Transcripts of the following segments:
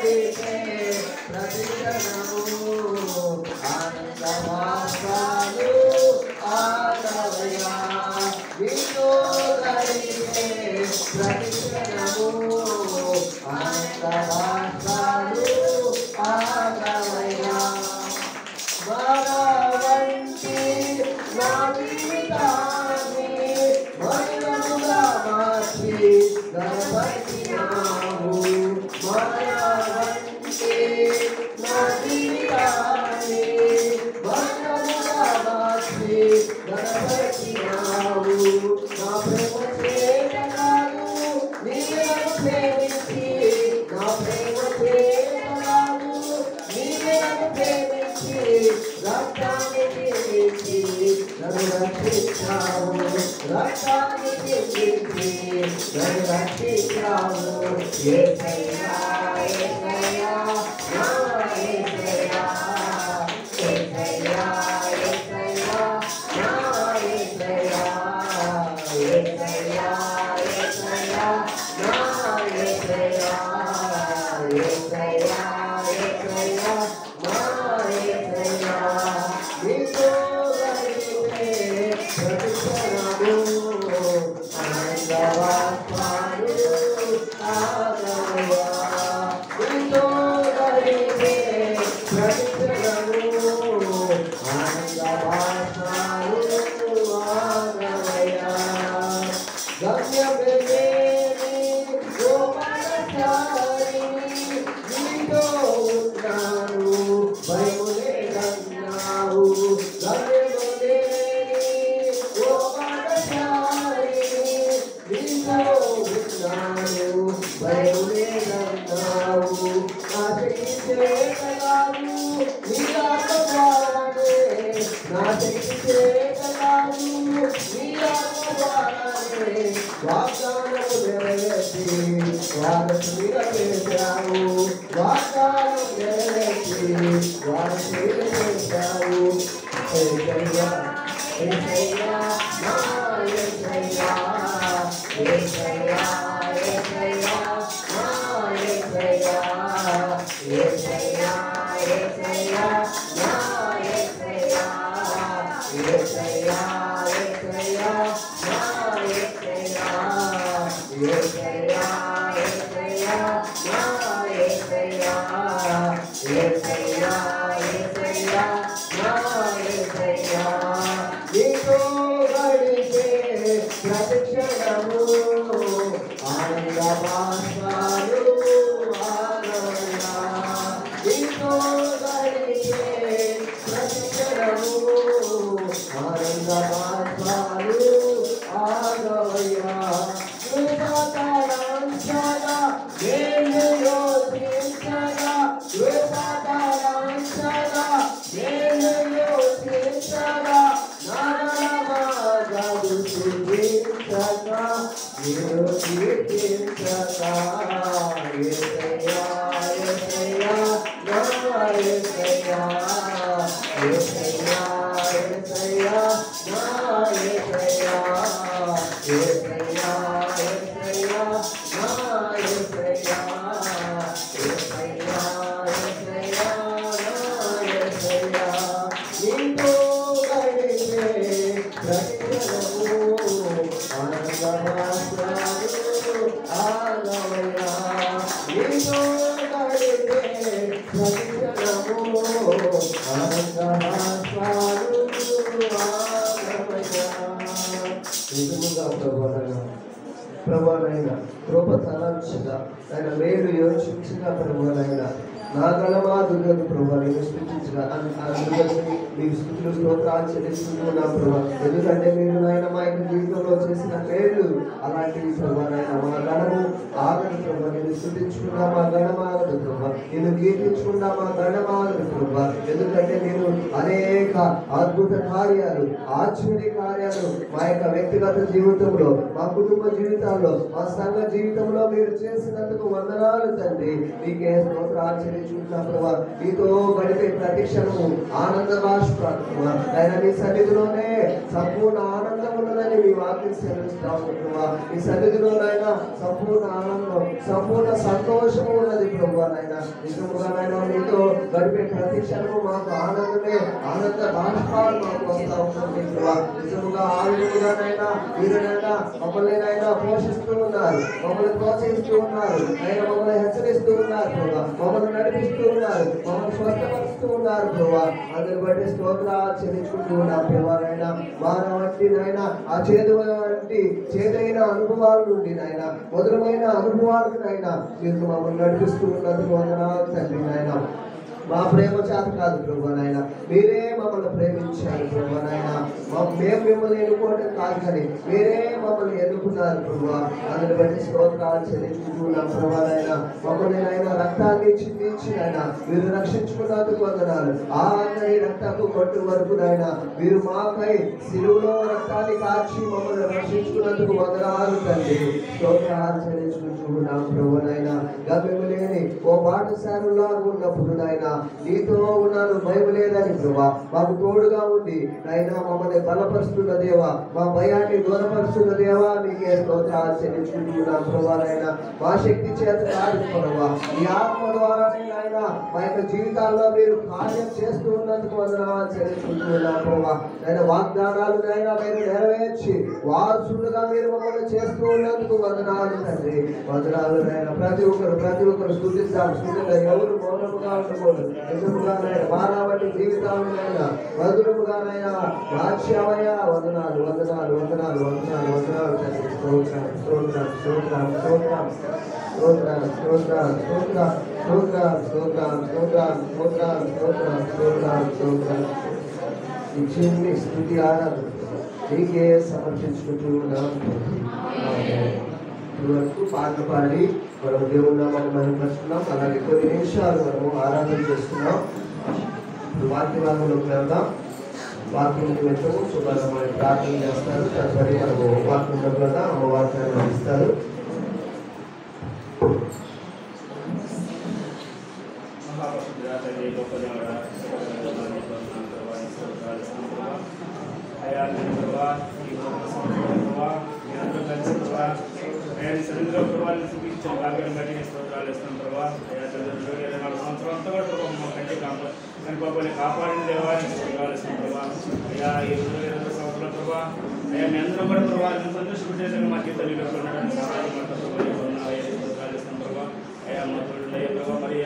గడిపే ప్రతిక్షణము ఆనంద భాషలు ఆగవయ్యా నీతో గడిపే ప్రతిక్షణము ఆనంద భాషలు ఆగవయ్యా మరవంటి నా జీవితాన్ని మరణముగా మార్చి గణపతినావు మరవంటి నా జీవితాన్ని మరణముగా మార్చి గణపతినావు నా ప్రేమ చేతనాలు నీవే ప్రేమించి నా ప్రేమ చేతనాలు నీవే ప్రేమించి రక్తాన్ని తీర్చి నన్ను రక్షించావు రక్తాన్ని తీర్చి నన్ను రక్షించావు యేసయ్యా యేసయ్యా నా యేసయ్యా యేసయ్యా యేసయ్యా నా యేసయ్యా యేసయ్యా యేసయ్యా నా యేసయ్యా యేసయ్యా యేసయ్యా నా యేసయ్యా నీతో గడిపే ప్రతిక్షణము ఆనందవాసాలు ఆగవయ్యా నీతో గడిపే ప్రతిక్షణము ఆనందవాసాలు ఆగవయ్యా గమ్యమేలేని గోపాలచారి నీతో ఉన్నాను భయము లేదన్నావు గమ్యమేలేని గోపాలచారి నీతో ఉన్నాను భయము లేదన్నావు నా శక్తి చేతగాను నీ ఆత్మవాలనే నా శక్తి చేతగాను నీ ఆత్మవాలనే వాగ్దానము నెరవేర్చి వారసునిగా చేశావు వాగ్దానం నెరవేర్చి వారసునిగా చేశావు యేసయ్యా యేసయ్యా నా యేసయ్యా యేసయ్యా యేసయ్యా నా యేసయ్యా యేసయ్యా యేసయ్యా నా యేసయ్యా యేసయ్యా యేసయ్యా నా యేసయ్యా యేసయ్యా యేసయ్యా నా యేసయ్యా యేసయ్యా యేసయ్యా నా యేసయ్యా నీతో గడిపే ప్రతిక్షణము ఆనంద భాషలు ఆగవయ్యా నీతో గడిపే ప్రతిక్షణము ఆనంద భాషలు ఆగవయ్యా కృపతలాంఛగా నేను యోచించగా కృపతలాంఛగా నేను యోచించగా నరమాగదు సుఖించగా నేను కీర్తించగా యేసయ్యా యేసయ్యా నా యేసయ్యా యేసయ్యా యేసయ్యా నా యేసయ్యా యేసయ్యా యేసయ్యా నా యేసయ్యా యేసయ్యా యేసయ్యా నా యేసయ్యా నీతో గడిపే ప్రతిక్షణము ఆనందవాసాలు ఆగవయ్యా నీతో గడిపే ప్రతిక్షణము ఆనందవాసాలు ఆగవయ్యా నిజముగా ప్రభువైన కృప తలంచగా ఆయన మేలు యోచించగా ప్రభువైన నా గణమాదుగను ప్రభు నేను స్థుతించగా మీకు స్థుతులు స్తోత్రాలు చెల్లిస్తున్నాను నా ప్రభు ఎందుకంటే మీరు నాయన మా యొక్క జీవితంలో చేసిన మేలు అలాంటివి ప్రభు నాయన మా గణము ఆగదు ప్రభు నేను స్థుతించుకున్నా మా గణమాగదు ప్రభు నేను కీర్తించుకున్నా మా గణమాగదు ప్రభు ఎందుకంటే నేను అనేక అద్భుత కార్యాలు ఆశ్చర్య కార్యాలు మా యొక్క వ్యక్తిగత జీవితంలో మా కుటుంబ జీవితాల్లో మా సంఘ జీవితంలో మీరు చేసినందుకు వందనాలు తండ్రి మీకే స్తోత్రాలు చెల్లించుకుంటున్నా ప్రభు మీతో గడిపే ప్రతి క్షణము ఆనంద బాష్పాత్మ ఆయన మీ సన్నిధిలోనే సంపూర్ణ ఆనందం ఉన్నదని మీ వాక్యం సెలవిస్తాము ప్రభా. ఈ సన్నిధిలో నాయన సంపూర్ణ ఆనందం, సంపూర్ణ సంతోషము ఉన్నది ప్రభా. నాయన నిజముగా నాయన మీతో గడిపే ప్రతి క్షణము మాకు ఆనందమే, ఆనంద బాష్పాలు మాకు వస్తా ఉంటుంది ప్రభా. నిజముగా ఆనందంగానైనా మీరునైనా మమ్మల్ని పోషిస్తూ ఉన్నారు, మమ్మల్ని ప్రోత్సహిస్తూ ఉన్నారు, ఆయన మమ్మల్ని హెచ్చరిస్తూ ఉన్నారు ప్రభా. మమ్మల్ని నడిపిస్తూ ఉన్నారు, మమ్మల్ని స్వస్థపరుస్తూ ఉన్నారు ప్రభా. అందరి బట్టి స్తోత్రాలు చెల్లించుకుంటూ ఉన్నాం ప్రభా. నాయన మానవ వంటి నాయన ఆ చేదైన అనుభవాల నుండి నాయన మధురమైన అనుభవాలకు నాయన మీరు మమ్మల్ని నడిపిస్తూ ఉన్నందుకు వందనాలు తండ్రి. నాయన మా ప్రేమ చేత కాదు ప్రభా నాయన, మీరే మమ్మల్ని ప్రేమించారు ప్రభా నాయన. మేము మిమ్మల్ని ఎన్నుకోవటం కాదు కానీ మీరే మమ్మల్ని ఎన్నుకున్నారు ప్రభా. అందుని బట్టి స్తోత్రాలు చెల్లించుకున్నాం ప్రభా నాయన. మమ్మల్ని నాయన రక్తాన్ని చిందించి నాయన మీరు రక్షించుకున్నందుకు వందనాలు. ఆఖరి రక్తపు కొట్టు వరకు నాయన మీరు మాకై సిలువలో రక్తాన్ని కాచి మమ్మల్ని రక్షించుకున్నందుకు వందనాలు తండ్రి. స్తోత్రాలు చెల్లించుకుంటున్నాం ప్రభా నాయన. గమ్యము లేని ఓ బాటసారులాగా ఉన్నప్పుడు నాయన నీతో ఉన్నాను భయం లేదని ప్రభా మాకు తోడుగా ఉండి నాయన మమ్మల్ని బలపరుస్తున్న దేవా, మా భయాన్ని దూరపరుస్తున్న దేవా, మీకే స్తోత్రాలు చెల్లించుకుంటున్నాం ప్రభా నాయన. మా శక్తి చేత కాదు ప్రభా, ఈ ఆత్మ ద్వారానే నాయన మా యొక్క జీవితాల్లో మీరు కార్యం చేస్తూ ఉన్నందుకు వందనాలు చెల్లించుకుంటున్నాం ప్రభా. నాయన వాగ్దానాలు నాయన మీరు నెరవేర్చి వారసులుగా మీరు మమ్మల్ని చేస్తూ ఉన్నందుకు వందనాలు తండ్రి. వందనాలు నాయన. ప్రతి ఒక్కరు స్తుతిద్దాం. ఎవరు మౌనముగా ఉండకూడదు. నిజముగానైనా మానవాటి జీవితాలనైనా మధురముగానైనా రాజ్యమయ వందనాలు వందనాలు వందనాలు వందనాలు వందనాలు తండ్రి. స్తోత్రం స్తోత్రం స్తోత్రం స్తోత్రం స్తోత్రం స్తోత్రం స్తోత్రం స్తోత్రం స్తోత్రం స్తోత్రం స్తోత్రం స్తోత్రం స్తోత్రం స్తోత్రం. ఈ చిన్ని స్తుతి ఆరాధన నీకే సమర్పించుకుంటూ ఉన్నాం. ఇదివరకు పాటలు పాడి మనం దేవుడు నామాన్ని మహిమపరుస్తున్నాం. అలాగే కొన్ని నిమిషాలు మనము ఆరాధన చేస్తున్నాం. వాక్య భాగంలోకి వెళ్దాం. వాక్యం నిమిత్తము శుభ్రమైన ప్రార్థన చేస్తారు. తదుపరి మనము వాక్యం వల్ల అమ్మవారిని అందిస్తారు. సరిగ్గా ప్రభావాన్ని చూపించిన భాగ్యం బట్టి స్తోత్రాలు ఇస్తాం ప్రభావ. 24 సంవత్సరాలు అంతా కూడా ప్రభావం మా కంటి కనుకోవాలి కాపాడిన దేవాన్ని స్తోత్రాలు ఇస్తాం ప్రభావ. అయ్యా ఈ 22 సంవత్సరాల ప్రభావ అయ్యా మీ అందరం కూడా ప్రభావాన్ని సంతోషపెట్టేసరికి మా గీత ఉండడానికి సహాయం స్తోత్రాలు ఇస్తాం ప్రభావ. అయ్యా మా తోడు ప్రభావ మరి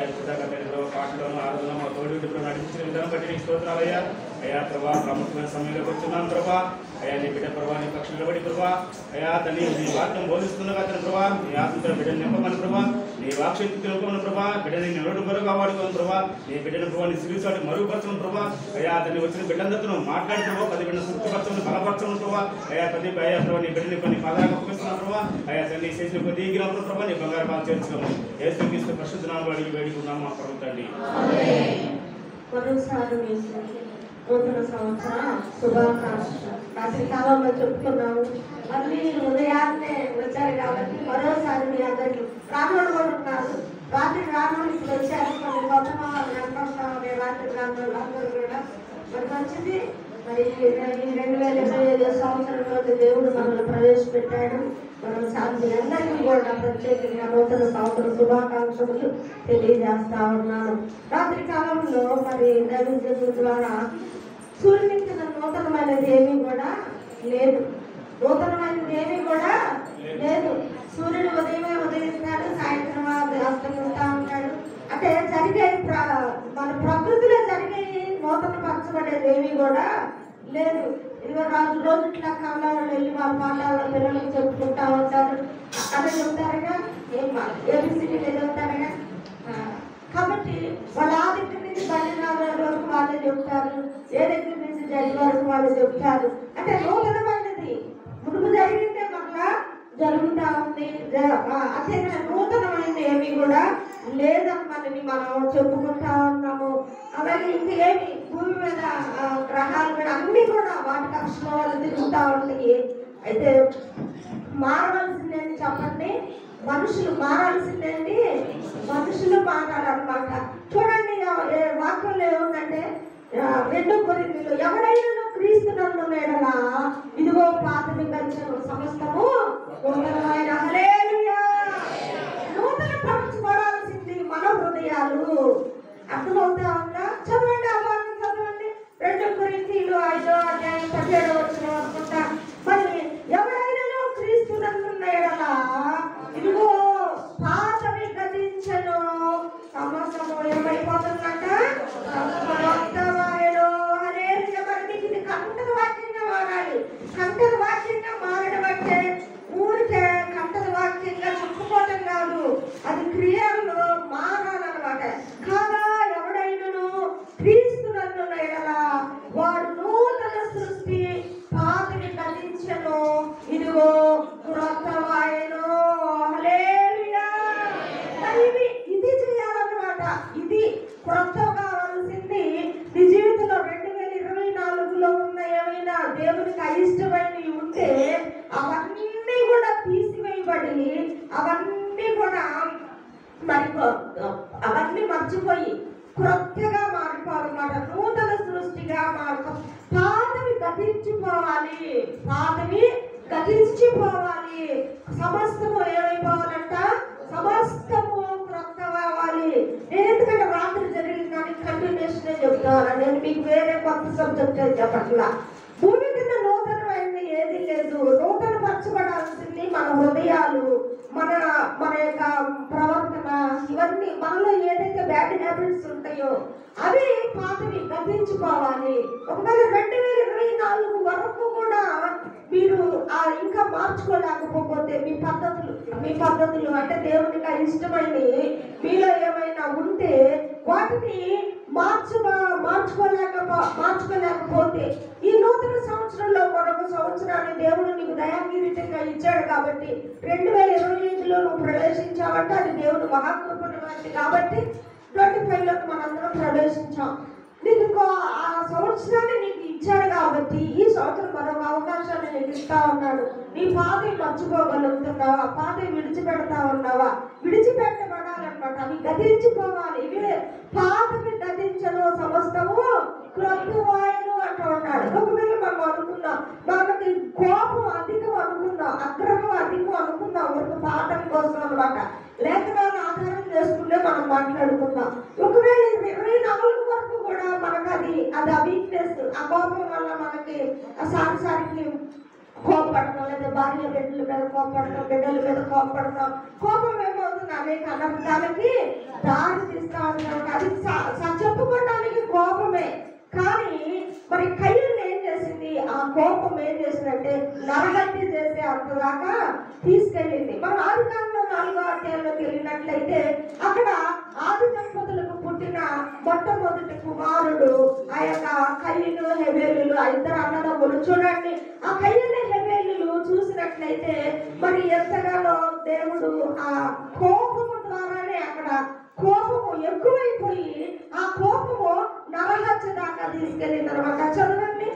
ప్రభావ పాటలను ఆరాధన మా తోడు నడిపించిన విధానం బట్టి నీకు స్తోత్రాలు అయ్యా. అయ్యా ప్రభావ ప్రాముఖ్యమైన సమయంలోకి వచ్చున్నాం ప్రభావ. అయ్యా నీ బిడ్డ ప్రభావ నీ పక్షులు బడి ప్రభావ. అయ్యా తల్లి నీ వాక్యం బోధిస్తుండగా అతను ప్రభావ నీ ఆత్మతో బిడ్డను నింపమని ప్రభావ. నీ వాక్శక్తి తెలుపుకోమని ప్రభావ. బిడ్డని నీ నోటు బరువుగా వాడుకోని ప్రభావ. నీ బిడ్డను ప్రభావ నీ సిరిసాటి మరుగుపరచడం ప్రభావ. అయ్యా అతన్ని వచ్చిన బిడ్డందరితో మాట్లాడి ప్రభావ. 10 బిడ్డను సుఖపరచడం బలపరచడం ప్రభావ. అయ్యా ప్రతి అయ్యా ప్రభావ నీ బిడ్డని కొన్ని పదాలకు ఒప్పిస్తున్నాం ప్రభావ. అయ్యా తల్లి చేసిన కొద్ది దిగినప్పుడు ప్రభావ నీ బంగారు బాగా చేర్చుకోమని యేసుక్రీస్తు పరిశుద్ధ నామములో అడిగి వేడుకున్నాము మా ప్రభు తండ్రి. నూతన సంవత్సర శుభాకాంక్షలు రాత్రి కాలంలో చెప్తున్నాము. మళ్ళీ ఉదయాన్నే వచ్చారు కాబట్టి మరోసారి మీ అందరికీ రానులు కూడా ఉన్నారు. రాత్రి రానులు ఇప్పుడు వచ్చారు. కొన్ని కొత్త రాత్రి రానులు అందరూ కూడా మరి మంచిది. మరి 2025 సంవత్సరంలో దేవుడు మనల్ని ప్రవేశపెట్టాడు. మనం శాంతి అందరికీ కూడా ప్రత్యేకంగా నూతన సంవత్సర శుభాకాంక్షలు తెలియజేస్తా ఉన్నాను. రాత్రి కాలంలో మరి దైవజనుల ద్వారా సూర్యుని కింద నూతనమైనది ఏమీ కూడా లేదు. నూతనమైనది ఏమీ కూడా లేదు. సూర్యుడు ఉదయమే ఉదయిస్తాడు, సాయంత్రం అస్తమిస్తూ ఉంటాడు. అంటే జరిగే మన ప్రకృతిలో జరిగే నూతన పరచబడేది ఏమీ కూడా లేదు. ఇదిగో రోజు ఇట్లా కాలంలో వెళ్ళి వాళ్ళ పాఠాల పిల్లలకు చెప్పుకుంటా ఉంటారు. అదే చెప్తారుగా ఏబిసిడీలు చెప్తారుగా. కాబట్టి వాళ్ళ ఆ దగ్గర నుంచి 12 వరకు వాళ్ళే చెప్తారు, ఏ దగ్గర నుంచి జడ్జి వరకు వాళ్ళు చెప్తారు. అంటే నూతనమైనది మునుపు జరిగిందే మళ్ళా జరుగుతూ ఉంది. అంటే నూతనమైనది ఏమి కూడా లేదన్నది మనం చెప్పుకుంటా ఉన్నాము. అలాగే ఇంకేమి భూమి మీద గ్రహాలు కూడా అన్ని కూడా వాటి కక్షలో వాళ్ళు తిరుగుతూ ఉంటాయి. అయితే మారవలసిందేంటి చెప్పండి? మనుషులు మారాల్సిందేంటి? మనుషులు మారాలన్నమాట. చూడండి వాక్యంలో ఏముందంటే 2 2 కొరింథీయులు ఎవడైనా క్రీస్తు నందు ఎడలా ఇదిగో పాతవి గడిచిన సమస్తము నూతనమైన. హల్లెలూయా. నూతన పరచబడాల్సింది మన హృదయాలు. అర్థమవుతా ఉందా? చదవండి, ఆ వాక్యం చదవండి. 2 కొరింథీయులు 5వ అధ్యాయం 17వ వచనం అనుకుంటా. మరి ఎవరైనా క్రీస్తు నందు ఎడలా ఇదిగో పాతవి గతించెను సమస్తము ఏమైపోతుందంట? క్రొత్తవాయెను. హల్లెలూయా. మరి నీకు ఇది కంటక వాక్యంగా మారాలి. కంటక వాక్యంగా మారడం అంటే ఊరికే కంటక వాక్యంగా చెప్పుకోవటం కాదు, అది క్రియల్లో మారాలన్నమాట. కాగా ఎవడైనను క్రీస్తు నందు ఎడలా వాడు నూతన సృష్టి, పాతవి గతించెను ఇదిగో క్రొత్తవాయెను. హల్లెలూయా. ఇది చేయాలన్నమాట. ఇది క్రొత్తగా కావాల్సింది. నీ జీవితంలో 2024లో ఉన్న ఏమైనా దేవునికి అయిష్టమైనవి ఉంటే అవన్నీ కూడా తీసివేయబడి అవన్నీ కూడా అవన్నీ మర్చిపోయి క్రొత్తగా మారిపోవాలన్నమాట. నూతన సృష్టిగా మారుతాం. పాతవి గతించిపోవాలి, పాతవి గతించిపోవాలి. సమస్తము ఏమైపోవాలంట? సమస్తము క్రొత్త కావాలి. నేను ఎందుకంటే రాత్రి జరిగిన దానికి కంటిన్యూషన్ చెప్తాను. నేను మీకు వేరే కొత్త సబ్జెక్ట్ చెప్పట్లా. భూమి కింద నూతనమైనది ఏది లేదు. నూతన పరచబడాల్సింది మన హృదయాలు, మన యొక్క ప్రవర్తన, ఇవన్నీ మనలో ఏదైతే బ్యాడ్ హ్యాబిట్స్ ఉంటాయో అవి పాతవి గతించుకోవాలి. ఒకవేళ 2024 వరకు కూడా మీరు ఇంకా మార్చుకోలేకపోతే మీ పద్ధతులు అంటే దేవునికి ఇష్టమైనవి మీలో ఏమైనా ఉంటే వాటిని మార్చుకోలేకపోతే ఈ నూతన సంవత్సరంలో మరొక సంవత్సరాన్ని దేవుడు నీకు దయాకిరీటంగా ఇచ్చాడు కాబట్టి 2025లో నువ్వు ప్రవేశించావంటే అది దేవుడు మహాకృపణమైనది కాబట్టి 25లోకి మనందరం ప్రవేశించాం. నీకు ఆ సంవత్సరాన్ని నీకు ఇచ్చాడు కాబట్టి ఈ సంవత్సరం మరొక అవకాశాన్ని నీకు ఇస్తా ఉన్నాడు. నీ పాతవి మర్చిపోగలుగుతున్నావా? పాతవి విడిచిపెడతా ఉన్నావా? విడిచిపెట్టబడాలన్నమాట. అవి గతించిపోవాలి. ఇవే పాతవి గతించను సమస్తము క్రొత్తవాయెను అంటూ ఉన్నాడు. ఒకవేళ మనం అనుకున్నాం మనకి కోపం అధికం అనుకున్నాం, అక్రమం అధికం అనుకున్నాం, ఒక పాఠం కోసం అనమాట. లేఖనాలు ఆధారం చేసుకుంటే మనం మాట్లాడుకుందాం. ఒకవేళ 24 వరకు కూడా మనకు అది వీక్నెస్, ఆ కోపం వల్ల మనకి సారికి కోపడతాం, లేదా భార్య బిడ్డల మీద కోపడతాం, బిడ్డల మీద కోపడతాం. కోపం ఏమవుతుంది? అనేక అనర్థాలకి దారి తీస్తా ఉంటాం. అది చెప్పుకోవడానికి కోపమే. కానీ మరి కయ్యూరు ఏం చేసింది? ఆ కోపం ఏం చేసిందంటే నరహత్య చేసే అంతదాకా తీసుకెళ్ళింది. మనం ఆదికాండంలో 4వ అధ్యాయంలోకి వెళ్ళినట్లయితే అక్కడ ఆది దంపతులకు పుట్టిన మొట్టమొదటి కుమారుడు ఆ యొక్క కయ్యూరు హెబేలులు, ఆ ఇద్దరు అన్నదమ్ములు. చూడండి, ఆ కయ్యూరు హెబేలులు చూసినట్లయితే మరి ఎంతగానో దేవుడు ఆ కోపము ద్వారానే అక్కడ కోపము ఎక్కువైపోయి ఆ కోపము నరహత్య దాకా తీసుకెళ్ళింది అనమాట. చదవండి,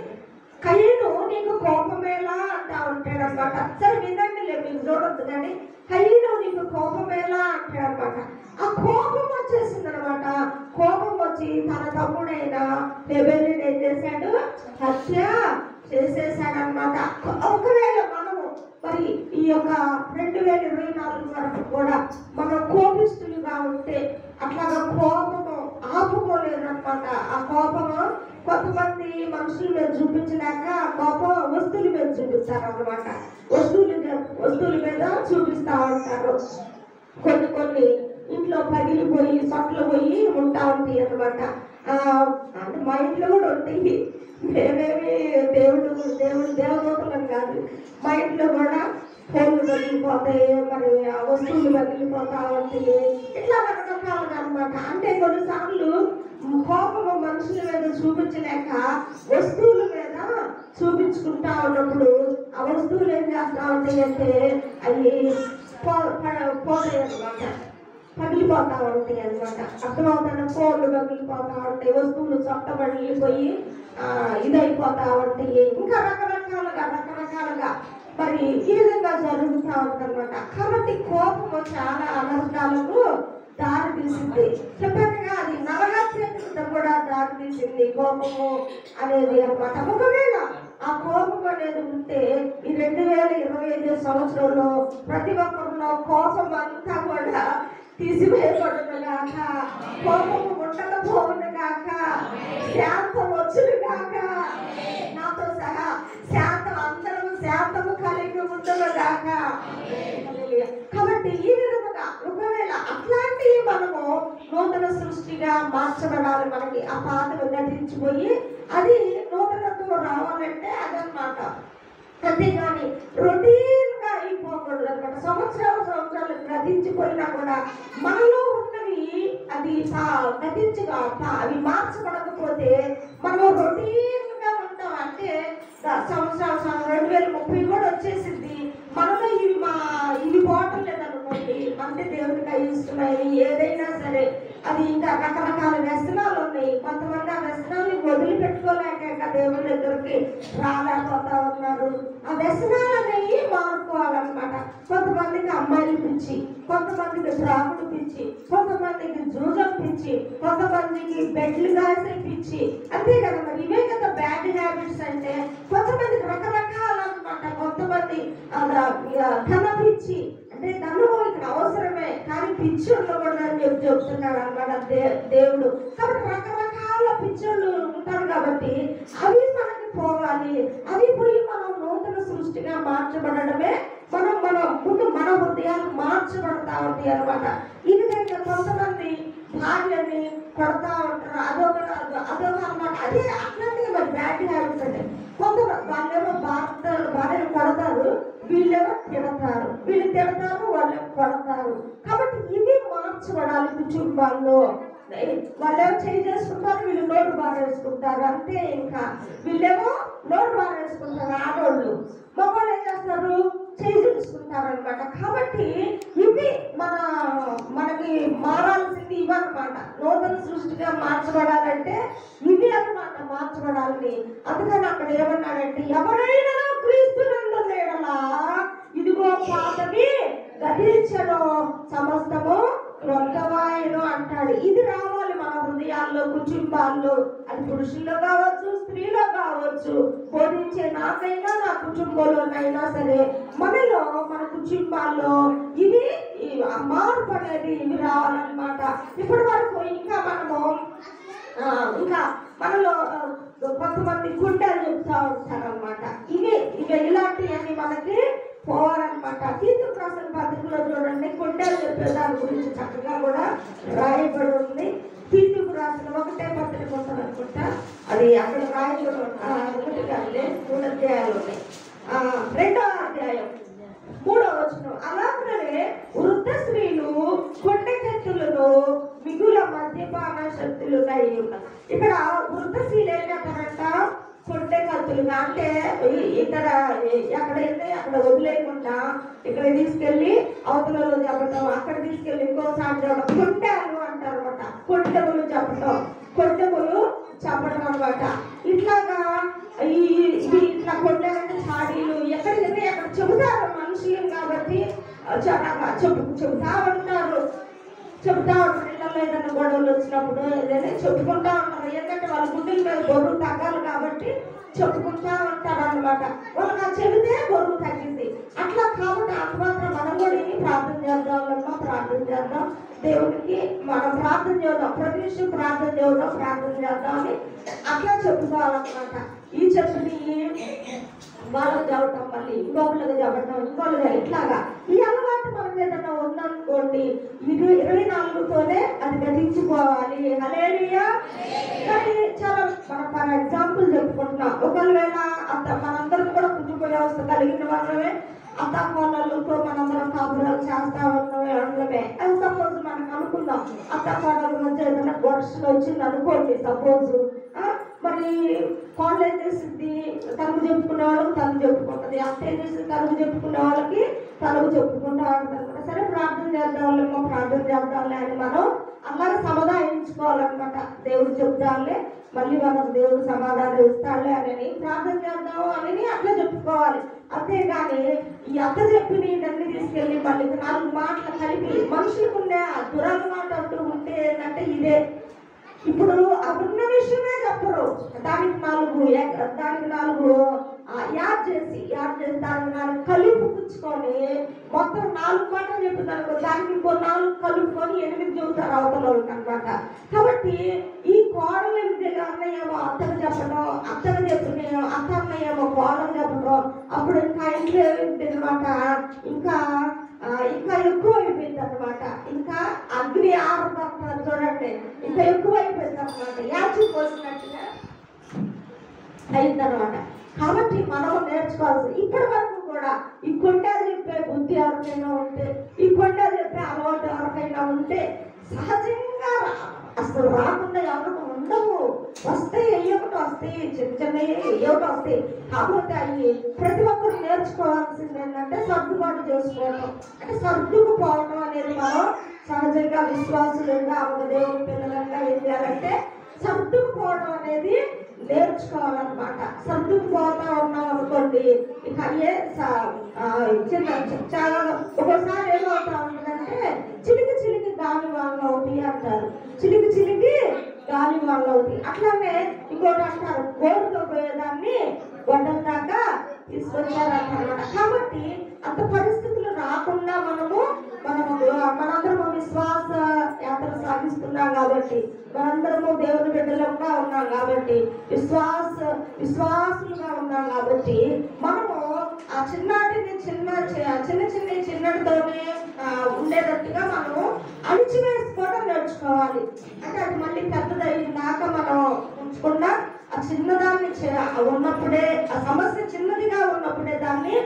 కయ్యూరు నీకు కోపమేలా అంటా ఉంటాడు అనమాట. సరే వినండి, మీకు చూడొద్దు కానీ కయ్యూరు నీకు కోపమేలా అంటాడు అనమాట. ఆ కోపం వచ్చేసింది అనమాట. కోపం వచ్చి తన తమ్ముడైన హెబేలుని ఏం చేశాడు? హత్య చేసేసాడనమాట. ఒకవేళ మనము మరి ఈ యొక్క 2024 వరకు కూడా మనం కోపిస్తులుగా ఉంటే అట్లాగా కోపము ఆపుకోలేదన్నమాట. ఆ కోపము కొంతమంది మనుషుల మీద చూపించలేక కోపం వస్తువుల మీద చూపిస్తారు అన్నమాట. వస్తువుల మీద చూపిస్తా ఉంటారు. కొన్ని ఇంట్లో పగిలిపోయి సొట్లు పోయి ఉంటా ఉంటాయి అన్నమాట. అంటే మా ఇంట్లో కూడా ఉంటాయి. మేమేమి దేవదూతలను కాదు, మా ఇంట్లో కూడా ఫోన్లు పగిలిపోతాయి, మరి ఆ వస్తువులు పగిలిపోతా ఉంటాయి. ఇట్లా రకరకాలుగా అనమాట. అంటే కొన్నిసార్లు కోపము మనుషుల మీద చూపించలేక వస్తువుల మీద చూపించుకుంటా ఉన్నప్పుడు ఆ వస్తువులు ఏం చేస్తా ఉంటాయి అంటే అవి పోతాయి అనమాట, పగిలిపోతా ఉంటాయి అనమాట. అర్థమవుతాను. ఫోన్లు పగిలిపోతా ఉంటాయి, వస్తువులు చొట్ట పగిలిపోయి ఇదైపోతా ఉంటాయి. ఇంకా రకరకాలుగా మరి ఈ విధంగా జరుగుతూ ఉందన్నమాట. కాబట్టి కోపము చాలా అనర్థాలకు దారి తీసింది. చెప్పగా అది నరహత్య కూడా దారి దారితీసింది కోపము అనేది అన్నమాట. ఒకవేళ ఆ కోపం అనేది ఉంటే ఈ 2025 సంవత్సరంలో ప్రతి ఒక్కరిలో కోపం అంతా కూడా తీసివేయబడును గాక, కోపము ఉండకపోవును గాక, శాంతం వచ్చును గాక, నాతో సహా శాంతం అందరము శాంతము కలిగి ఉండును గాక. కాబట్టి ఈ విధముగా ఒకవేళ అట్లాంటివి మనము నూతన సృష్టిగా మార్చబడాలి. మనకి ఆ పాతను గతించిపోయి అది నూతనత్వం రావాలంటే అదనమాట. అంతేగాని రొటీన్ గా అయిపోకూడదు అనమాట. సంవత్సరాలు గతించిపోయినా కూడా మనలో ఉన్నవి అది అవి మార్చబడకపోతే మనం రొటీన్ గా ఉంటాం. అంటే సంవత్సరాలు 2030 కూడా వచ్చేసింది, మనలో ఇవి పోవటం లేదనుకోండి. అంటే దేవుడికి అయిస్తున్నాయి ఏదైనా సరే అది ఇంకా రకరకాల వ్యసనాలు ఉన్నాయి. కొంతమంది ఆ వ్యసనాన్ని వదిలిపెట్టుకోలేక దేవుడి దగ్గరికి రాలేకపోతా ఉన్నారు. ఆ వ్యసనాలు అనేవి మారుకోవాలన్నమాట. కొంతమందికి అమ్మాయిలు పిచ్చి, కొంతమందికి త్రాగుడు పిచ్చి, కొంతమందికి జూజం పిచ్చి, కొంతమందికి బెడ్లు కాసే పిచ్చి. అంతే కదా మరి, ఇవే కదా బ్యాడ్ హ్యాబిట్స్ అంటే. కొంతమందికి రకరకాల అనమాట. కొంతమంది ధన పిచ్చి, అంటే ధనం ఇక్కడ అవసరమే కానీ పిచ్చి ఉండకూడదని చెప్తున్నాడు అనమాట దేవుడు. కాబట్టి రకరకాల పిచ్చోళ్ళు ఉంటారు కాబట్టి అవి మనకి పోవాలి. అవి పోయి మనం నూతన సృష్టిగా మార్చబడమే ముందు మన హృదయాలు మార్చబడతా ఉంటాయి అనమాట. ఈ విధంగా కొంతమంది భార్యని కొడతా ఉంటారు, అదొక అనమాట. అదే అట్లాంటివి మరి బ్యాడ్ హ్యాబిట్స్ అంటే. కొంతమంది వాళ్ళేమో భార్యను కొడతారు, వీళ్ళేమో తిడతారు, వీళ్ళు తిడతారు, వాళ్ళు కొడతారు. కాబట్టి ఇవి మార్చబడాలి కుటుంబాల్లో. వాళ్ళేమో చేయి చేసుకుంటారు, వీళ్ళు నోటు బారేసుకుంటారు. అంతే, ఇంకా వీళ్ళేమో నోటు బారేసుకుంటారు ఆడోళ్ళు, మగవాళ్ళు ఏం చేస్తారు చేయి చూసుకుంటారు అనమాట. కాబట్టి ఇవి మనకి మారాల్సింది ఇవన్నమాట. నూతన సృష్టిగా మార్చబడాలంటే ఇవి అన్నమాట మార్చబడాలని. అందుకని అక్కడ ఏమన్నాడంటే, ఎవరైనా క్రీస్తునందు లేడలా ఇదిగో పాతవి గతించను, సమస్తము క్రొత్తవాయను అంటాడు. ఇది రావాలి మన హృదయాల్లో, కుటుంబాల్లో. అది పురుషుల్లో కావచ్చు, స్త్రీలో కావచ్చు, బోధించే నాకైనా నా కుటుంబంలోనైనా సరే మనలో మన కుటుంబాల్లో ఇది మార్పు అనేది ఇవి రావాలన్నమాట. ఇప్పటి వరకు ఇంకా మనలో కొంతమంది గుండెలు చెప్తా ఉంటారనమాట. ఇవి ఇలాంటివన్నీ మనకి పోవాలన్నమాట. తీర్పు రాసిన పత్రికలో చూడండి, గుండెలు చెప్పే దాని గురించి చక్కగా కూడా రాయబడి ఉంది. తీర్పు రాసిన 1 పత్రిక ఉంటుంది అనుకుంటా, అది అక్కడ రాయబడి ఒకటి కాదులే 3 అధ్యాయాలు ఉన్నాయి. 2వ అధ్యాయం 3వ వచనం, అలాగనే వృద్ధ స్త్రీలు కొండెకెత్తులను మిగుల మద్యపాన శక్తులు ఉన్నాయి. ఇక్కడ వృద్ధ స్త్రీలు ఏం చేస్తారంట, కొంటే కత్తులుగా, అంటే ఇక్కడ ఎక్కడైతే అక్కడ వదిలేయకుండా ఇక్కడ తీసుకెళ్ళి అవతలలో చెప్పటం, అక్కడ తీసుకెళ్ళి ఇంకోసారి చెప్పడం, కొంటాలు అంటారు అనమాట. కొంటెములు చెప్పడం అనమాట. ఇట్లాగా ఇట్లా కొంటారంటే చాడీలు ఎక్కడికైతే అక్కడ చెబుతారు మనుషులు కాబట్టి చెబుతా ఉంటారు. ఇళ్ళల్లో ఏదైనా గొడవలు వచ్చినప్పుడు ఏదైనా చెప్పుకుంటా ఉంటారు. ఎందుకంటే వాళ్ళ గుడ్డల మీద బరువు తగ్గాలి కాబట్టి చెప్పుకుంటా ఉంటారు అన్నమాట. వాళ్ళకి చెబితే బరువు తగ్గింది. అట్లా కాబట్టి అంతమాత్రం మనం కూడా ప్రార్థన చేద్దాం దేవుడికి. మనం ప్రార్థన చేద్దాం, ప్రతి విషయం ప్రార్థన చేద్దాం అని అట్లా చెప్పుకోవాలన్నమాట. ఈ చెప్పుని వాళ్ళకి చెప్పటం, మళ్ళీ ఇంకొకళ్ళకి చెప్పటం, ఇట్లాగా ఈ అలవాటు మనం ఏదైనా ఉందనుకోండి, 24తోనే అది గతించిపోవాలి. హల్లెలూయా. కానీ చాలా మనం ఫర్ ఎగ్జాంపుల్ చెప్పుకుంటున్నాం. ఒకవేళ మనందరం కూడా కుటుంబ వ్యవస్థ కలిగిన వాళ్ళమే, అత్తకోడళ్ళతో మనందరం కాపురాలు చేస్తా ఉండమే. అది సపోజ్ మనం అనుకుందాం, అత్తకోడల మధ్య ఏదైనా ఘర్షణ వచ్చింది అనుకోండి సపోజ్. మరి కోళ్ళు ఏం చేసింది, తనకు చెప్పుకునే వాళ్ళకి తను చెప్పుకుంటుంది, అత్త ఏం చేసింది తనకు చెప్పుకునే వాళ్ళకి తనకు చెప్పుకుంటా ఉంటుంది. సరే ప్రార్థన చేద్దాంలే అని మనం అలాగే సమాధానించుకోవాలన్నమాట. దేవుడు చెప్తాంలే, మళ్ళీ మనకు దేవుడు సమాధానం ఇస్తాడులే అని ప్రార్థన చేద్దాం అని అట్లా చెప్పుకోవాలి. అంతేగాని ఈ అత్త చెప్పిన ఇవన్నీ తీసుకెళ్ళి మళ్ళీ 4 మాటలు కలిపి మనుషులకు ఉండే దురలవాటు అంటూ ఉంటే ఏంటంటే ఇదే ఇప్పుడు అదున్న విషయమే చెప్పరు. దానికి నాలుగు యాడ్ చేసి దానికి 4 కలిపి పుచ్చుకొని మొత్తం 4 మాటలు చెప్తున్నారు. దానికి ఇంకో 4 కలుపుకొని 8 చెబుతారు అవతల వాళ్ళకి అనమాట. కాబట్టి ఈ కోడలు అన్నయ్యేమో అత్తకు చెప్పడం, అత్తకు చెప్పిన అత్త అన్నయ్యేమో కోడలు చెప్పడం, అప్పుడు ఇంకా ఇంట్లో ఏమిటి అనమాట, ఇంకా ఎక్కువ అయిపోయింది అనమాట. ఇంకా అగ్ని ఆరుతారు చూడండి, ఇంకా ఎక్కువ అయిపోయింది అనమాట. యాచి పోసినట్టుగా అయిందనమాట. కాబట్టి మనం నేర్చుకోవాల్సి ఇప్పటి వరకు కూడా ఈ కొండలు చెప్పే బుద్ధి ఎవరికైనా ఉంటే, ఈ కొండలు చెప్పే అలవాటు ఎవరికైనా ఉంటే సహజంగా అసలు రాకుండా ఎవరికి ఉండవు. వస్తాయి, ఎయ్యొకటి వస్తాయి, చిన్న ఎయ్యొకటి వస్తాయి. కాకపోతే అవి ప్రతి ఒక్కరు నేర్చుకోవాల్సింది ఏంటంటే సర్దుబాటు చేసుకోవడం, అంటే సర్దుకుపోవడం అనేది మనం సహజంగా విశ్వాసులుగా ఒక దేవుని పిల్లలంగా ఏం చేయాలంటే సర్దుకుపోవడం అనేది నేర్చుకోవాలన్నమాట. సర్దుకుపోతా ఉన్నాం అనుకోండి, ఇక చాలా ఒకసారి ఏమవుతా ఉంటుందంటే చిలికి గాలి వాళ్ళు అవుతాయి అంటారు. చిలికి గాలి వాళ్ళు అవుతాయి. అట్లానే ఇంకోటి అంటారు, గోరుతో పోయేదాన్ని గొడ్డల దాకా తీసుకొచ్చారంటారన్నమాట. కాబట్టి అంత పరిస్థితులు రాకుండా మనందరము విశ్వాస యాత్ర సాగిస్తున్నాం కాబట్టి, మనందరము దేవుని బిడ్డలుగా ఉన్నాం కాబట్టి, విశ్వాసులుగా ఉన్నాం కాబట్టి, మనము ఆ చిన్నటిని చిన్నటితోనే ఉండేటట్టుగా మనము అణిచివేసుకోవడం నేర్చుకోవాలి. అంటే అది మళ్ళీ పెద్దదైనాక మనం ఉంచకుండా ఆ చిన్నదాన్ని ఉన్నప్పుడే, ఆ సమస్య చిన్నదిగా ఉన్నప్పుడే దాన్ని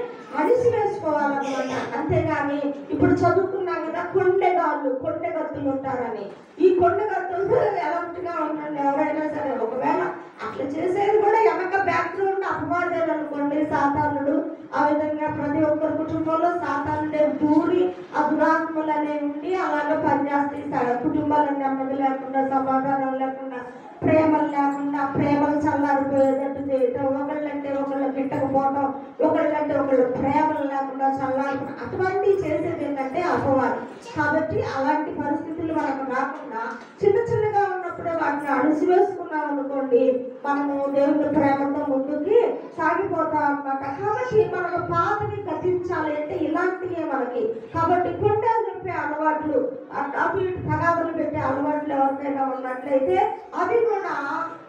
అణిసివేసుకోవాలన్నమాట. అంతేగాని ఇప్పుడు చదువుకున్నాం కదా కొండెగత్తులు ఉంటారని, ఈ కొండెగత్తులు ఎలాంటిగా ఉండండి ఎవరైనా సరే. ఒకవేళ అట్లా చేసేది కూడా వెనక బ్యాక్గ్రౌండ్ అపవాదాలు అనుకోండి, సాతానుడు. ఆ విధంగా ప్రతి ఒక్కరి కుటుంబంలో సాతానుడే దూరి ఆ దురాత్మలు అనేవి ఉండి అలాగే పనిచేస్తాయి. కుటుంబాలను నెమ్మది లేకుండా, సమాధానం లేకుండా, ప్రేమలు లేకుండా, ప్రేమలు చల్లారిపోయేటట్టు చేయటం, ఒకళ్ళంటే ఒకళ్ళు గిట్టకపోవటం, ఒకళ్ళంటే ఒకళ్ళు ప్రేమలు లేకుండా చల్లారిపోవడం, అటువంటివి చేసేది ఏంటంటే అపవాదం. కాబట్టి అలాంటి పరిస్థితులు మనకు రాకుండా చిన్నగా ఉన్నప్పుడే వాటిని అణిసివేసుకున్నాం అనుకోండి, మనము దేవుని ప్రేమతో ముందుకి సాగిపోతాం అన్నమాట. కాబట్టి మనకు పాతని గతించాలి అంటే ఇలాంటివే మనకి. కాబట్టి కొండలు చెప్పే అలవాట్లు, అటు ఇటు తగాదులు పెట్టే అలవాట్లు ఎవరికైనా ఉన్నట్లయితే అవి కూడా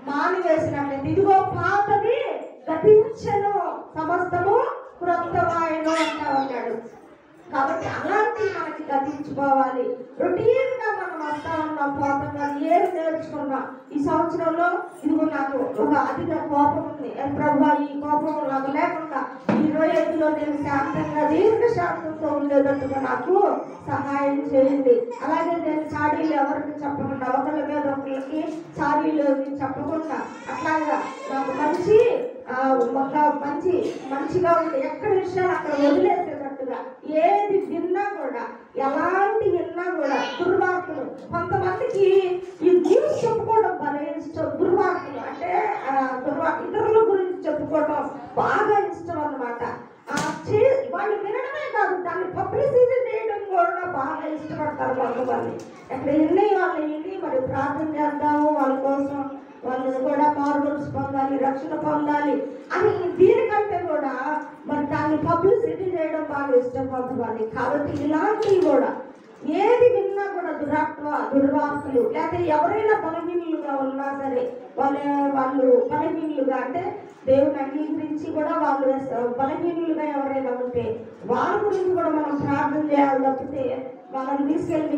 మానివేసినట్లయితే, ఇదిగో పాతది గతించను, సమస్తము క్రొత్తవాయను అంటా ఉన్నాడు. కాబట్టి అలాంటి మనకి గతించుకోవాలి. రొటీన్ గా మనం వస్తా ఉన్నాం, పోతున్నాం, ఏమి నేర్చుకున్నాం ఈ సంవత్సరంలో. ఇదిగో నాకు ఒక అధిక కోపం ఉంది, ప్రభు ఈ కోపం నాకు లేకుండా 25లో నేను శాంతంగా దీర్ఘశాంతంతో ఉండేటట్టుగా నాకు సహాయం చేయండి. అలాగే నేను చాడీలు ఎవరికి చెప్పకుండా, ఒకళ్ళ మీద ఒకళ్ళకి చాడీలు చెప్పకుండా, అట్లాగా నాకు మంచిగా ఉండి ఎక్కడ విషయాలు అక్కడ వదిలేసేటట్టుగా, ఏది విన్నా కూడా, ఎలాంటి విన్నా కూడా దుర్వార్తలు. కొంతమందికి ఈ న్యూస్ చెప్పుకోవడం బాగా ఇష్టం. దుర్వార్తలు అంటే ఇతరుల గురించి చెప్పుకోవడం బాగా ఇష్టం అన్నమాట. వాళ్ళు వినడమే కాదు, దాన్ని పబ్లిసిటీ చేయడం కూడా బాగా ఇష్టపడతారు కొంతమంది. అక్కడ వాళ్ళు విని మరి ప్రార్థన చేద్దాము వాళ్ళ కోసం, వాళ్ళు కూడా మార్గల్స్ పొందాలి, రక్షణ పొందాలి అని దీనికంటే కూడా మరి దాన్ని పబ్లిసిటీ చేయడం బాగా ఇష్టం కొంతమంది. కాబట్టి ఇలాంటివి కూడా ఏది విన్నా కూడా దుర్వార్తలు, లేకపోతే ఎవరైనా బలహీనులుగా ఉన్నా సరే, వాళ్ళు బలహీనులుగా అంటే దేవుని అంగీకరించి కూడా వాళ్ళు బలహీనులుగా ఎవరైనా ఉంటే వాళ్ళ గురించి కూడా మనం ప్రార్థన చేయాలి తప్పితే వాళ్ళని తీసుకెళ్ళి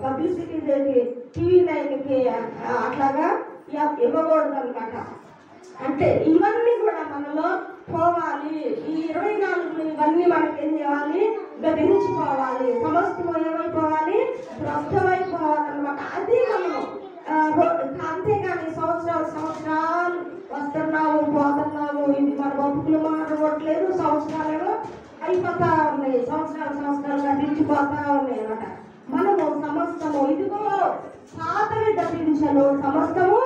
పబ్లిసిటీ చేసి టీవీ 9కి అట్లాగా ఇవ్వకూడదు అనమాట. అంటే ఇవన్నీ కూడా మనలో పోవాలి. ఈ 24 ఇవన్నీ మనకి ఏం చేయాలి, గతించుకోవాలి. సమస్తము ఏమైపోవాలి, క్రొత్తమైపోవాలన్నమాట. అది మనము అంతేగాని సంవత్సరాలు వస్తున్నాము పోతున్నాము, ఇది మన బతుకులు మారవట్లేదు, సంవత్సరాలు అయిపోతా ఉన్నాయి, సంవత్సరాలు గతించిపోతా ఉన్నాయి అన్నమాట. మనము సమస్తము ఇదిగో పాతవి గతించను, సమస్తము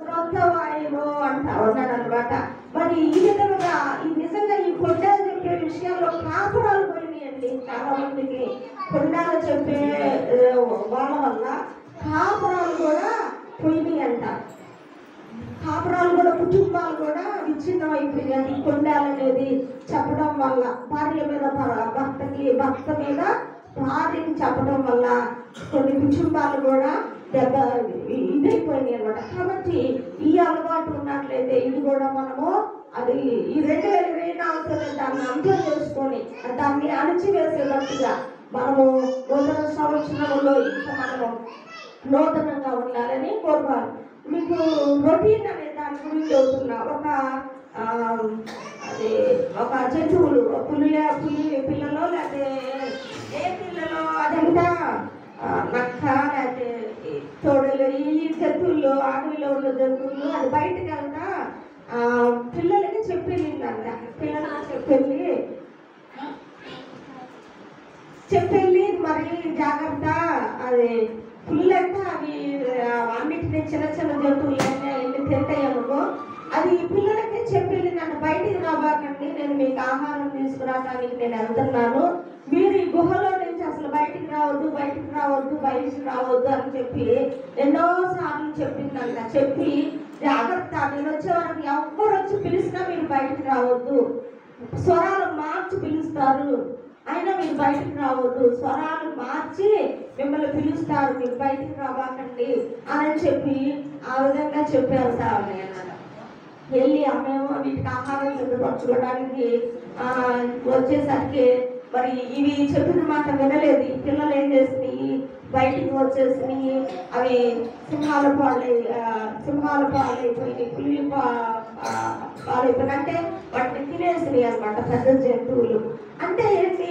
క్రొత్తవాయును అంటా ఉన్నాడు అనమాట. మరి ఈ విధంగా నిజంగా ఈ కొండలు చెప్పే విషయాల్లో కాపురాలు పోయినాయండి చాలా మందికి. కొండలు చెప్పే వాళ్ళ వల్ల కాపురాలు కూడా కాపురాలు కూడా, కుటుంబాలు కూడా విచ్ఛిన్నం అయిపోయాయి. కొండాలనేది చెప్పడం వల్ల, భార్య మీద భర్త మీద భార్యని చెప్పడం వల్ల కొన్ని కుటుంబాలు కూడా ఇదైపోయినాయి అనమాట. కాబట్టి ఈ అలవాటు ఉన్నట్లయితే ఇది కూడా మనము అది ఈ 2024 దాన్ని అంతం చేసుకొని దాన్ని అణచివేసేటట్టుగా మనము నూతన సంవత్సరంలో ఇంకా మనము నూతనంగా ఉండాలని కోరుకోవాలి. మీకు రొటీన్ అనే దాని గురించి చెబుతున్నా. ఒక జంతువులు పులి పిల్లలో లేకపోతే ఏ పిల్లలో అదంతా నక్క లేకపోతే తోడలు, ఈ జంతువులు అడవిలో ఉన్న జంతువులు అది బయటకు వెళ్తా పిల్లలకి చెప్పెళ్ళిందంట. పిల్లలకి చెప్పెళ్ళి మరి జాగ్రత్త, అది పుల్లంటే అవి అన్నిటినీ చిన్న చిన్న జంతువులైనా ఎన్ని తింటాయేమో, అది పిల్లలకి చెప్పి నన్ను బయటికి రాబాకండి, నేను మీకు ఆహారం తీసుకురావడానికి నేను వెళ్తున్నాను, మీరు ఈ గుహలో నుంచి అసలు బయటికి రావద్దు అని చెప్పి ఎన్నోసార్లు చెప్పిందంట. చెప్పి జాగ్రత్త, నేను వచ్చే వరకు ఎవరు వచ్చి పిలిచినా మీరు బయటికి రావద్దు, స్వరాలు మార్చి పిలుస్తారు అయినా మీరు బయటికి రావద్దు, స్వరాలు మార్చి మిమ్మల్ని పిలుస్తారు, మీరు బయటికి రాబాకండి అని చెప్పి ఆ విధంగా చెప్పారు సార్. వెళ్ళి అమ్మేమో వీటికి ఆహారం సిద్ధపరచుకోవడానికి వచ్చేసరికి మరి ఇవి చెప్పిన మాట వినలేదు. ఈ పిల్లలు ఏం చేసినాయి, బయటికి వచ్చేసినాయి, అవి సింహాల పాలైపోయి పులి పాలైపోయి, అంటే వాటిని తినేసినాయి అనమాట పెద్ద జంతువులు. అంటే ఏంటి,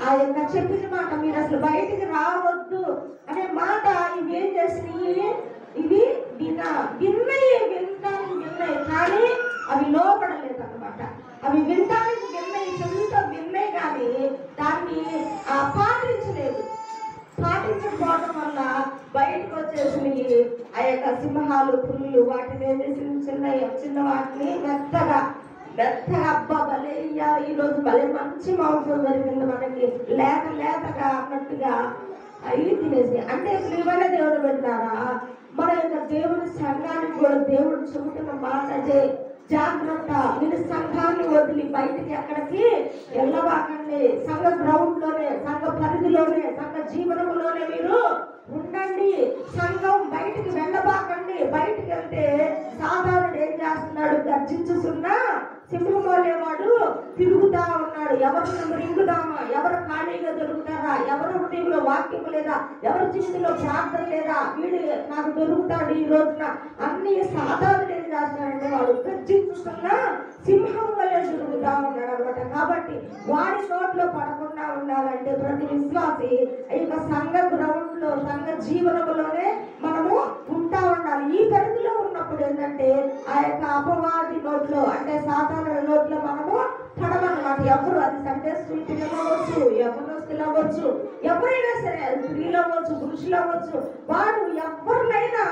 ఆ యొక్క చెప్పిన మాట మీరు అసలు బయటికి రావద్దు అనే మాట ఇవి ఏం చేసినాయి, ఇవి విన్నాయి కానీ అవి లోపడలేదు అనమాట. అవి వినడానికి చెవులతో విన్నాయి కానీ దాన్ని పాటించకపోవడం వల్ల బయటకు వచ్చేసినవి ఆ యొక్క సింహాలు, పులులు వాటిని చిన్న వాటిని మెత్తగా అబ్బా భలే ఈరోజు భలే మంచి మాంసం జరిగింది మనకి, లేతగా అన్నట్టుగా అవి తినేసి. అంటే ప్రియమైన దేవుడు పెట్టారా, మన యొక్క దేవుని సంఘానికి కూడా దేవుడు చెబుతున్న మాట జాగ్రత్త, మీరు సంఘాన్ని వదిలి బయటికి ఎక్కడికి వెళ్ళవాకండి, సంఘ గ్రౌండ్ లోనే, సంఘ పరిధిలోనే, సంఘ జీవనంలోనే మీరు ఉండండి, సంఘం బయటికి వెళ్ళబాకండి. బయటికి వెళ్తే సాధారణ ఏం చేస్తున్నాడు, గర్జించుతున్నా సింహమోలేవాడు తిరుగుతా ఉన్నాడు. ఎవరు రింగుదామా, ఎవరు ఖాళీగా దొరుకుతారా, ఎవరు హృదయంలో వాక్యం లేదా, ఎవరి జీవితంలో ప్రార్థన లేదా, వీడు నాకు దొరుకుతాడు ఈ రోజున అన్ని సాధారణ ఏం చేస్తాడంటే వాడు గర్జించుతున్నా సింహం వల్లే దొరుకుతా ఉన్నాడు అనమాట. కాబట్టి వాడి నోట్లో పడకుండా ఉండాలంటే ప్రతి విశ్వాసి ఈ యొక్క సంఘ గ్రౌండ్ లో, సంఘ జీవనంలోనే మనము ఉంటా ఉండాలి. ఈ పరిధిలో ఉన్నప్పుడు ఏంటంటే ఆ యొక్క అపవాది నోట్లో, అంటే సాధారణ నోట్లో మనము పడమన్నమాట. ఎవరు, అది సండే స్కూల్ పిల్లలు అవ్వచ్చు, యవ్వనస్తులు అవ్వచ్చు, ఎవరైనా సరే, స్త్రీలు అవ్వచ్చు, పురుషులు అవ్వచ్చు, వాడు ఎవరినైనా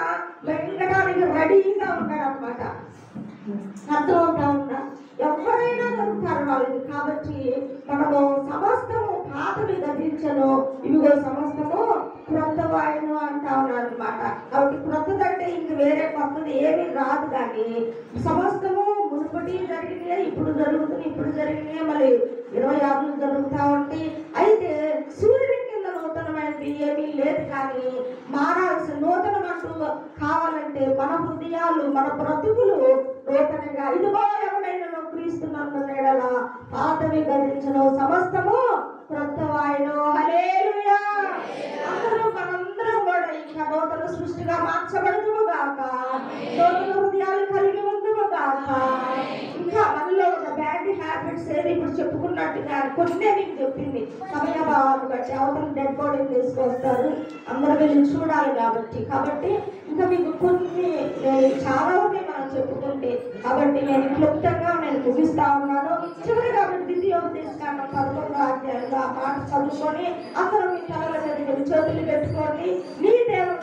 వెళ్ళడానికి రెడీగా ఉన్నాడు అనమాట. అర్థమవుతా ఉన్నా, ఎవరైనా దొరుకుతారు వాళ్ళకి. కాబట్టి మనము సమస్తము పాతవి గతించను, ఇవిగో సమస్తము క్రొత్త వాయును అంటా ఉన్నారు అనమాట. కాబట్టి క్రొత్తదంటే ఇంక వేరే కొత్తది ఏమీ రాదు, కానీ సమస్తము మునుపటి జరిగినాయి, ఇప్పుడు జరిగినాయి, మళ్ళీ 26 జరుగుతూ ఉంటాయి. అయితే సూర్యుని కింద నూతనమైనది ఏమీ లేదు, కానీ మారాల్సిన నూతనం అంటూ కావాలంటే మన హృదయాలు, మన బ్రతుకులు నూతనంగా, ఇదిగో ఎవడైనా క్రీస్తున్నందున పాతవి గతించను, సమస్తము క్రొత్త వాయును. హల్లెలూయా. మనందరం కూడా ఇంకా నూతన సృష్టిగా మార్చబడుదుము గాక, నూతన హృదయాలు కలిగి ఉందుము గాక. ఇంకా మనలో ఉన్న బ్యాడ్ హ్యాబిట్స్ ఏది ఇప్పుడు చెప్పుకున్నట్టుగా కొన్నే మీకు చెప్పింది, సమయభావాన్ని బట్టి అవతల డెడ్ బాడీని తీసుకొస్తారు, అందరూ వెళ్ళి చూడాలి కాబట్టి ఇంకా మీకు కొన్ని చాలా ఉన్నాయి మనం చెప్పుకుంటే. కాబట్టి నేను క్లుప్తంగా ముగిస్తా ఉన్నాను. చివరిగా ద్వితీయోపదేశకాండం 11వ అధ్యాయంలో ఆ మాట చదువుకొని అందరూ మీ తలల మీద చేతులు పెట్టుకోండి. నీ దేవుడు,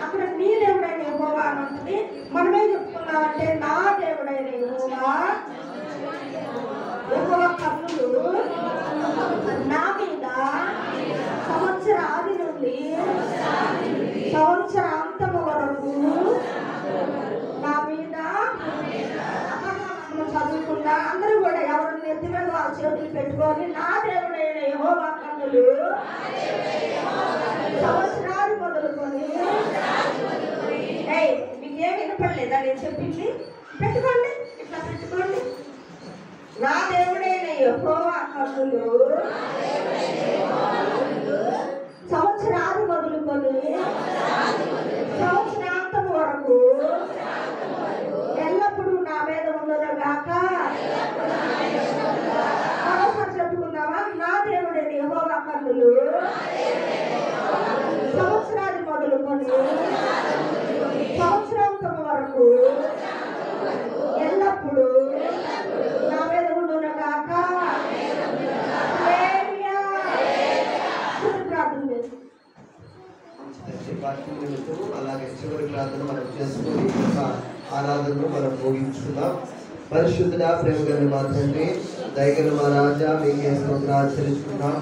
అక్కడ నీ దేవుడైన యెహోవా అని ఉంటుంది. మనమే చెప్పుకున్నామంటే నా దేవుడైన యెహోవా కన్నులు నా మీద సంవత్సరాది నుండి సంవత్సరాంతము వరకు నా మీద చెప్పుకుందా అందరూ కూడా ఎవరు నెత్తి మీద వాళ్ళ చేతులు పెట్టుకొని నా దేవుడైన యెహోవా కన్నులు సంవత్సరాలు మొదలుకొని మీకేం వినపడలేదా నేను చెప్పింది? పెట్టుకోండి, ఇట్లా పెట్టుకోండి. నా దేవుడైన యెహోవా కన్నులు సంవత్సరాలు మొదలుకొని సంవత్సరాంతం వరకు ఎల్లప్పుడూ నా మీద ఉండగాక. మరోసారి చెప్పుకుందామా? నా దేవుడైన యెహోవా కన్నులు సంవత్సరాలు మొదలుకొని సంవత్సరాంతం వరకు ఎల్లప్పుడూ నా మీద ఉండగాక. అలాగే చివరి ప్రార్థన మనం చేసుకుని ఆరాధనను మనం ముగించుకుందాం. పరిశుద్ధుడా, ప్రేమ గల మా తండ్రి, దయగల మా రాజా, మీకే స్తోత్రాలు చెల్లించుకుందాం.